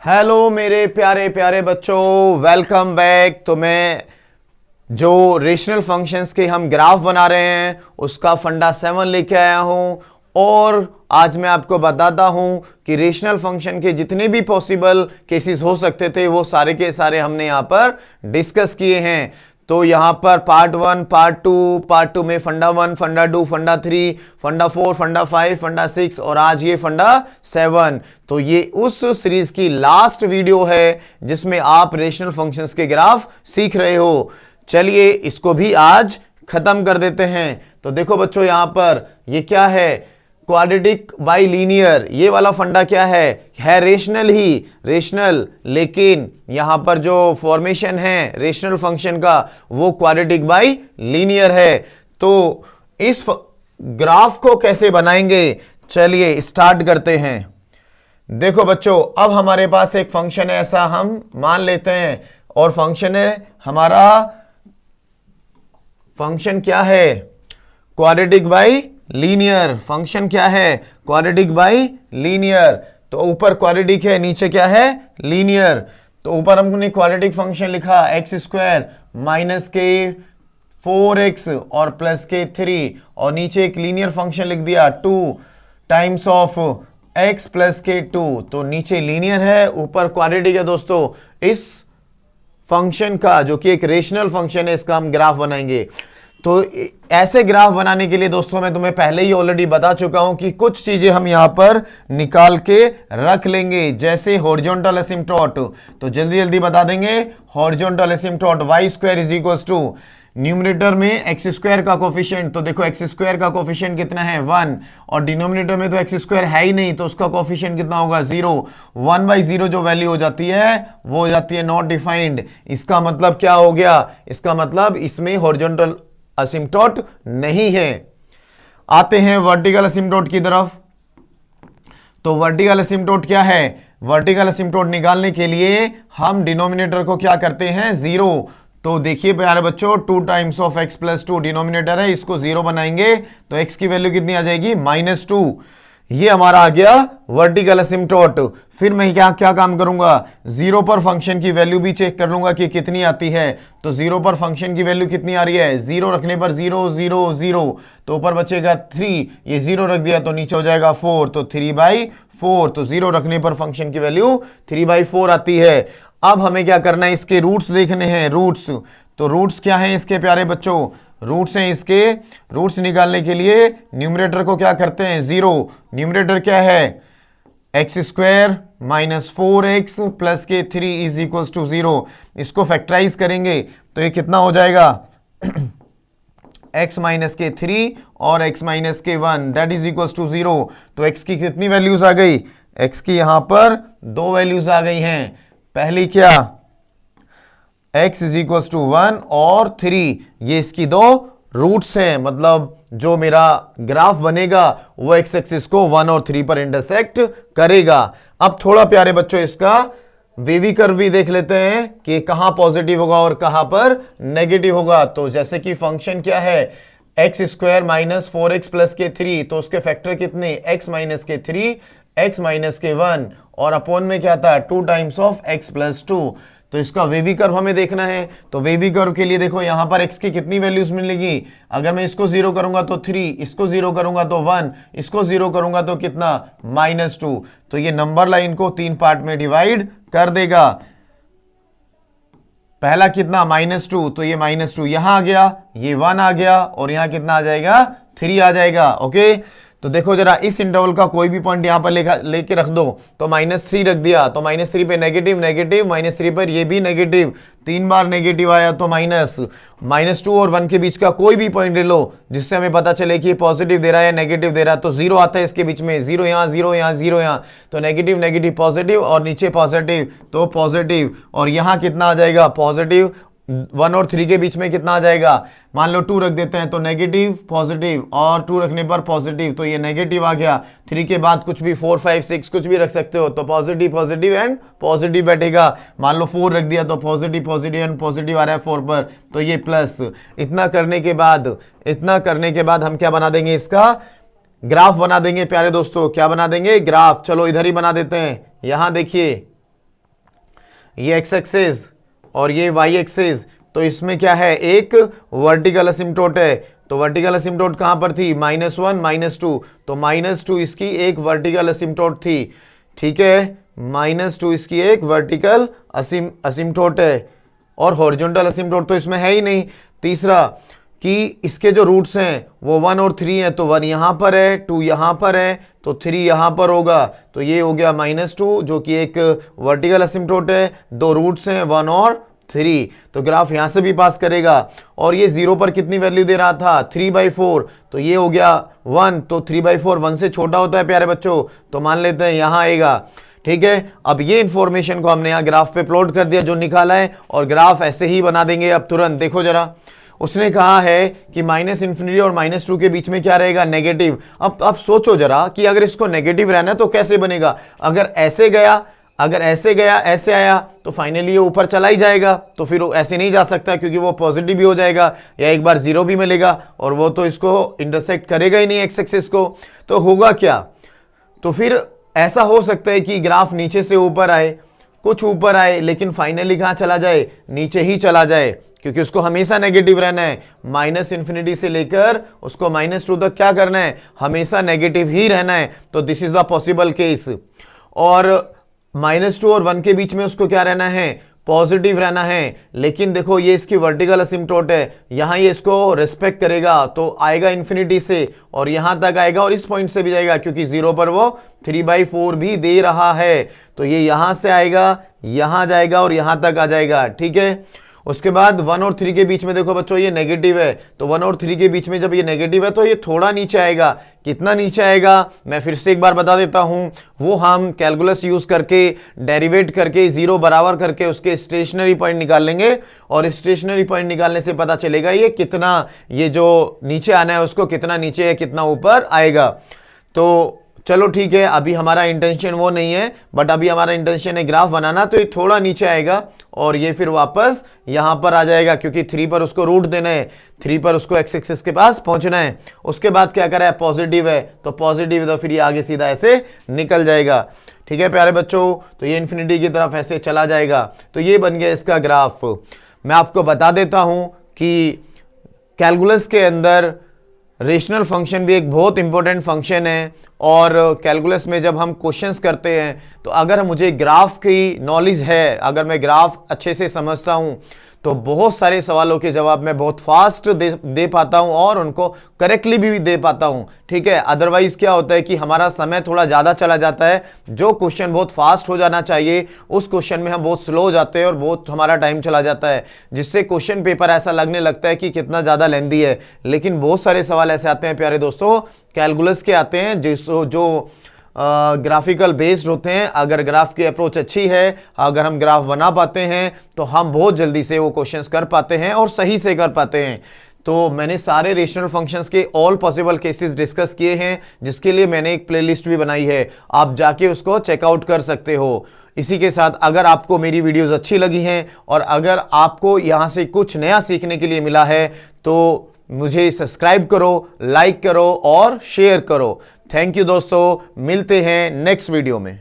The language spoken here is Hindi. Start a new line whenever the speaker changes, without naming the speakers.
हेलो मेरे प्यारे प्यारे बच्चों, वेलकम बैक। तो मैं जो रेशनल फंक्शंस के हम ग्राफ बना रहे हैं उसका फंडा 7 लेके आया हूं और आज मैं आपको बताता हूं कि रेशनल फंक्शन के जितने भी पॉसिबल केसेस हो सकते थे वो सारे के सारे हमने यहां पर डिस्कस किए हैं। तो यहां पर पार्ट 1, पार्ट टू में फंडा 1, फंडा 2, फंडा 3, फंडा 4, फंडा 5, फंडा 6 और आज ये फंडा 7। तो ये उस सीरीज की लास्ट वीडियो है जिसमें आप रेशनल फंक्शंस के ग्राफ सीख रहे हो। चलिए इसको भी आज खत्म कर देते हैं। तो देखो बच्चों, यहां पर ये क्या है, क्वाड्रेटिक बाई लीनियर। ये वाला फंडा क्या है रेशनल ही, रेशनल, लेकिन यहां पर जो फॉर्मेशन है रेशनल फंक्शन का वो क्वाड्रेटिक बाई लीनियर है। तो इस ग्राफ को कैसे बनाएंगे, चलिए स्टार्ट करते हैं। देखो बच्चों, अब हमारे पास एक फंक्शन है, ऐसा हम मान लेते हैं, और फंक्शन है हमारा, फंक्शन क्या है, क्वाड्रेटिक बाई लीनियर। फंक्शन क्या है, क्वाड्रेटिक बाई लीनियर। तो ऊपर क्वाड्रेटिक है, नीचे क्या है, लीनियर। तो ऊपर हमने क्वाड्रेटिक फंक्शन लिखा एक्स स्क्वायर माइनस के 4x और प्लस के 3, और नीचे एक लीनियर फंक्शन लिख दिया 2 टाइम्स ऑफ x प्लस के 2। तो नीचे लीनियर है, ऊपर क्वाड्रेटिक है। दोस्तों इस फंक्शन का जो कि एक रेशनल फंक्शन है, इसका हम ग्राफ बनाएंगे। तो ऐसे ग्राफ बनाने के लिए दोस्तों मैं तुम्हें पहले ही ऑलरेडी बता चुका हूं कि कुछ चीजें हम यहां पर निकाल के रख लेंगे, जैसे हॉरिजॉन्टल एसिम्पटोट। तो जल्दी जल्दी बता देंगे। Horizontal asymptote Y square is equal to numerator में एक्स स्क्वायर का कोफिशिएंट। तो देखो एक्स स्क्वायर का कोफिशिएंट कितना है, 1, और डिनोमिनेटर में तो एक्स स्क्वायर है ही नहीं, तो उसका कोफिशिएंट कितना होगा, 0। 1/0 जो वैल्यू हो जाती है वो हो जाती है नॉट डिफाइंड। इसका मतलब क्या हो गया, इसका मतलब इसमें हॉरिजॉन्टल एसिम्पटोट नहीं है। आते हैं वर्टिकल एसिम्पटोट की तरफ। तो वर्टिकल एसिम्पटोट क्या है, वर्टिकल एसिम्पटोट निकालने के लिए हम डिनोमिनेटर को क्या करते हैं, 0। तो देखिए प्यारे बच्चों, 2 times of x plus 2 denominator है, इसको 0 बनाएंगे तो x की वैल्यू कितनी आ जाएगी, -2। ये हमारा आ गया वर्टिकल एसिम्पटोट। फिर मैं क्या क्या काम करूंगा, 0 पर फंक्शन की वैल्यू भी चेक कर लूंगा कि कितनी आती है। तो 0 पर फंक्शन की वैल्यू कितनी आ रही है, 0 रखने पर 0 0 0, तो ऊपर बचेगा 3, ये 0 रख दिया तो नीचे हो जाएगा 4, तो 3/4। तो 0 रखने पर फंक्शन की वैल्यू 3/4 आती है। अब हमें क्या करना है, इसके रूट्स देखने हैं, रूट्स। तो रूट्स क्या हैं इसके प्यारे बच्चों, रूट्स हैं इसके। रूट्स निकालने के लिए न्यूमरेटर को क्या करते हैं, 0। न्यूमरेटर क्या है, x square minus 4x plus के 3 इज इक्वल टू 0। इसको फैक्टराइज करेंगे तो ये कितना हो जाएगा, x माइनस के 3 और x माइनस के 1 दैट इज इक्वल टू 0। तो x की कितनी वैल्यूज आ गई, x की यहां पर 2 वैल्यूज आ गई हैं। पहली क्या, x इज इक्वल टू 1 और 3, ये इसकी 2 रूट्स हैं। मतलब जो मेरा ग्राफ बनेगा वो x एक्सिस को 1 और 3 पर इंटरसेक्ट करेगा। अब थोड़ा प्यारे बच्चों इसका वेवी कर्व भी देख लेते हैं कि कहां पॉजिटिव होगा और कहां पर नेगेटिव होगा। तो जैसे कि फंक्शन क्या है, x square minus 4x plus के 3, तो उसके फैक्टर कितने, x माइनस के 3, x माइनस के 1, और अपोन में क्या था, 2 टाइम्स ऑफ x प्लस 2। तो इसका वेवी कर्व हमें देखना है। तो वेवी कर्व के लिए देखो यहां पर x की कितनी वैल्यूज मिलेगी, अगर मैं इसको 0 करूंगा तो 3, इसको 0 करूंगा तो 1, इसको 0 करूंगा तो कितना, -2। तो ये नंबर लाइन को 3 पार्ट में डिवाइड कर देगा। पहला कितना, -2, तो ये -2 यहां आ गया, ये 1 आ गया, और यहां कितना आ जाएगा, 3 आ जाएगा। ओके, तो देखो जरा इस इंटरवल का कोई भी पॉइंट यहां पर लेके रख दो। तो -3 रख दिया, तो -3 पे नेगेटिव नेगेटिव, -3 पर ये भी नेगेटिव, 3 बार नेगेटिव आया तो -2 और 1 के बीच का कोई भी पॉइंट ले लो जिससे हमें पता चले कि ये पॉजिटिव दे रहा है या नेगेटिव दे रहा है। तो 0 आता है इसके बीच में, 0 यहाँ, 0 यहाँ, 0 यहाँ, तो नेगेटिव नेगेटिव पॉजिटिव, और नीचे पॉजिटिव तो पॉजिटिव, और यहाँ कितना आ जाएगा, पॉजिटिव। 1 और 3 के बीच में कितना आ जाएगा, मान लो 2 रख देते हैं तो नेगेटिव पॉजिटिव, और 2 रखने पर पॉजिटिव, तो ये नेगेटिव आ गया। 3 के बाद कुछ भी 4 5 6 कुछ भी रख सकते हो, तो पॉजिटिव पॉजिटिव एंड पॉजिटिव बैठेगा। मान लो 4 रख दिया तो पॉजिटिव पॉजिटिव एंड पॉजिटिव आ रहा है 4 पर, तो ये प्लस। इतना करने के बाद हम क्या बना देंगे, इसका ग्राफ बना देंगे प्यारे दोस्तों। क्या बना देंगे, ग्राफ। चलो इधर ही बना देते हैं। यहां देखिए ये एक्स एक्सिस और ये वाई एक्सिस, तो इसमें क्या है, एक वर्टिकल असिम्प्टोट है। तो वर्टिकल असिम्प्टोट कहां पर थी, -1 -2, तो -2 इसकी एक वर्टिकल असिम्प्टोट थी, ठीक है, -2 इसकी एक वर्टिकल असिम्प्टोट है, और हॉरिजॉन्टल असिम्प्टोट तो इसमें है ही नहीं। तीसरा कि इसके जो रूट्स हैं वो 1 और 3 है, तो 1 यहां पर है, 2 यहां पर है, तो 3 यहां पर होगा, तो ये हो गया -2 जो कि एक वर्टिकल असिम्प्टोट है, दो रूट्स हैं 1 और 3, तो ग्राफ यहां से भी पास करेगा। और ये 0 पर कितनी वैल्यू दे रहा था, 3/4, तो ये हो गया 1, तो 3/4 1 से छोटा होता है प्यारे बच्चों, तो मान लेते हैं यहां आएगा, ठीक है। अब ये इंफॉर्मेशन को हमने यहां ग्राफ पे प्लॉट कर दिया जो निकाला है, और ग्राफ ऐसे ही बना देंगे अब तुरंत। देखो जरा, उसने कहा है कि -∞ और -2 के बीच में क्या रहेगा, नेगेटिव। अब सोचो जरा कि अगर इसको नेगेटिव रहना है तो कैसे बनेगा, अगर ऐसे गया, अगर ऐसे गया, ऐसे आया, तो फाइनली ये ऊपर चला ही जाएगा, तो फिर ऐसे नहीं जा सकता क्योंकि वो पॉजिटिव भी हो जाएगा या एक बार 0 भी मिलेगा, और वो तो इसको इंटरसेक्ट करेगा ही नहीं एक्स एक्सिस को, तो होगा क्या, तो फिर ऐसा हो सकता है कि ग्राफ नीचे से ऊपर आए, कुछ ऊपर आए, लेकिन फाइनली कहां चला जाए, नीचे ही चला जाए, क्योंकि उसको हमेशा नेगेटिव रहना है। -∞ से लेकर उसको -2 तक क्या करना है, हमेशा नेगेटिव ही रहना है, तो this is the possible case. और -2 और 1 के बीच में उसको क्या रहना है, पॉजिटिव रहना है। लेकिन देखो ये इसकी वर्टिकल असिम्प्टोट है, यहां ये इसको रिस्पेक्ट करेगा, तो आएगा इन्फिनिटी से और यहां तक आएगा, और इस पॉइंट से भी जाएगा क्योंकि 0 पर वो 3/4 भी दे रहा है, तो ये यहां से आएगा, यहां जाएगा और यहां तक आ जाएगा, ठीक है। उसके बाद 1 और 3 के बीच में देखो बच्चों ये नेगेटिव है, तो 1 और 3 के बीच में जब ये नेगेटिव है तो ये थोड़ा नीचे आएगा, कितना नीचे आएगा मैं फिर से एक बार बता देता हूं, वो हम कैलकुलस यूज करके डेरिवेट करके 0 बराबर करके उसके स्टेशनरी पॉइंट निकाल लेंगे, और स्टेशनरी पॉइंट निकालने से पता चलेगा ये कितना, ये जो नीचे आना है उसको कितना नीचे है कितना ऊपर आएगा। तो चलो ठीक है, अभी हमारा इंटेंशन वो नहीं है, बट अभी हमारा इंटेंशन है ग्राफ बनाना, तो ये थोड़ा नीचे आएगा और ये फिर वापस यहां पर आ जाएगा क्योंकि 3 पर उसको रूट देना है, 3 पर उसको एक्स एक्सिस के पास पहुंचना है। उसके बाद क्या करा है, पॉजिटिव है, तो पॉजिटिव तो फिर ये आगे सीधा ऐसे निकल जाएगा, ठीक है प्यारे बच्चों, तो ये इन्फिनिटी की तरफ ऐसे चला जाएगा। तो ये बन गया इसका ग्राफ। मैं आपको बता देता हूं कि कैलकुलस के अंदर रेशनल फंक्शन भी एक बहुत इंपॉर्टेंट फंक्शन है, और कैलकुलस में जब हम क्वेश्चंस करते हैं तो अगर मुझे ग्राफ की नॉलेज है, अगर मैं ग्राफ अच्छे से समझता हूं, तो बहुत सारे सवालों के जवाब मैं बहुत फास्ट दे पाता हूं और उनको करेक्टली भी दे पाता हूं, ठीक है। अदरवाइज क्या होता है कि हमारा समय थोड़ा ज़्यादा चला जाता है, जो क्वेश्चन बहुत फास्ट हो जाना चाहिए उस क्वेश्चन में हम बहुत स्लो हो जाते हैं और बहुत हमारा टाइम चला जाता है, जिससे क्वेश्चन पेपर ऐसा लगने लगता है कि कितना ज़्यादा लेंदी है। लेकिन बहुत सारे सवाल ऐसे आते हैं प्यारे दोस्तों, कैलकुलस के आते हैं जो ग्राफिकल बेस्ड होते हैं। अगर ग्राफ की अप्रोच अच्छी है, अगर हम ग्राफ बना पाते हैं, तो हम बहुत जल्दी से वो क्वेश्चंस कर पाते हैं और सही से कर पाते हैं। तो मैंने सारे रेशनल फंक्शंस के ऑल पॉसिबल केसेस डिस्कस किए हैं, जिसके लिए मैंने एक प्लेलिस्ट भी बनाई है, आप जाके उसको चेकआउट कर सकते हो। इसी के साथ अगर आपको मेरी वीडियोस अच्छी लगी हैं और अगर आपको यहाँ से कुछ नया सीखने के लिए मिला है, तो मुझे सब्सक्राइब करो, लाइक करो और शेयर करो। थैंक यू दोस्तों, मिलते हैं नेक्स्ट वीडियो में।